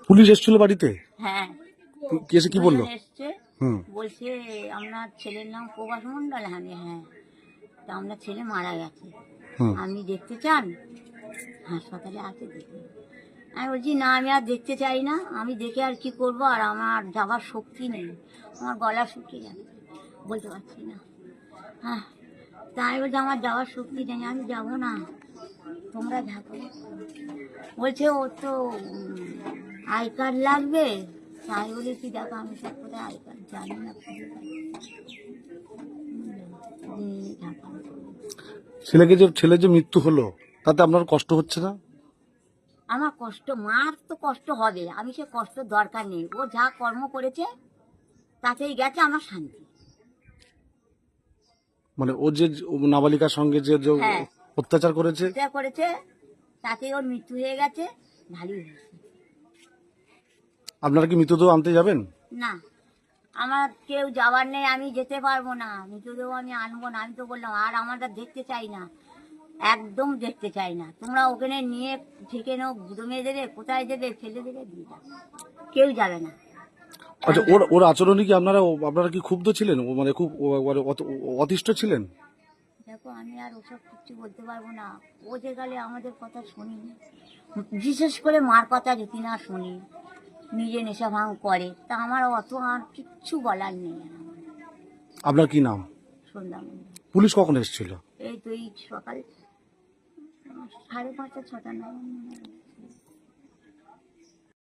Police এসেছিল বাড়িতে? হ্যাঁ, কি এসে কি বললো? দুজন এসছে, হুম বলছে আপনার ছেলের নাম প্রভাস মণ্ডল। আমি হ্যাঁ, তা আপনার ছেলে মারা গেছে, হুম। আপনি দেখতে চান? হাসপাতালে আছে, দেখুন। আমি বলছি না, আমি আর দেখতে চাই না, আমি দেখে আর কি করবো, আর আমার যাবার শক্তি নেই, আমার গলা শুকিয়ে যাবে, বলতে পারছি না। হ্যাঁ, তা আমি বলছি আমার যাওয়ার শক্তি নেই, আমি যাবো না, তোমরা থাকো। বলছে ও তো আই কার্ড লাগবে। তাই বলে কি, দেখো আমি তো কোথায় আই কার্ড জানি না, খুঁজে পাই ঢাকা। ছেলের যে মৃত্যু হলো তাতে আপনার কষ্ট হচ্ছে না? আমার কষ্ট, মার তো কষ্ট হবে, আমি সে কষ্ট দরকার নেই, ও যা কর্ম করেছে তাতেই গেছে, আমার শান্তি। মানে ও যে নাবালিকার সঙ্গে যে যে হ্যাঁ, অত্যাচার করেছে, যা করেছে তাতেই ওর মৃত্যু হয়ে গেছে, ভালোই হয়েছে। আপনারা কি মৃতদেহ আনতে যাবেন? না, আমার কেউ যাওয়ার নেই, আমি যেতে পারবো না, মৃতদেহ আমি আনবো না, আমি তো বললাম আর আমরা দেখতে চাই না, একদম দেখতে চাই না। তোমরা ওখানে নিয়ে থেকে নাও, গুদমে দেবে, কোথায় দেবে, ফেলে দেবে, দিয়ে যাবে, কেউ যাবে না। আচ্ছা, ওর আচরণে কি আপনারা কি ক্ষুব্ধ ছিলেন? ও মানে খুব অতিষ্ঠ ছিলেন? দেখো, আমি আর ওসব কিছু বলতে পারবো না, ও যে গেলে আমাদের কথা শুনি, বিশেষ করে মার কথা যদি না শুনি, নিজে নেশা ভাঙ করে, তা আমার অত আর কিচ্ছু বলার নেই। আপনার কি নাম? সন্ধ্যা মন্ডল। পুলিশ কখন এসেছিল? এই তো এই সকাল 5:30 6টা 9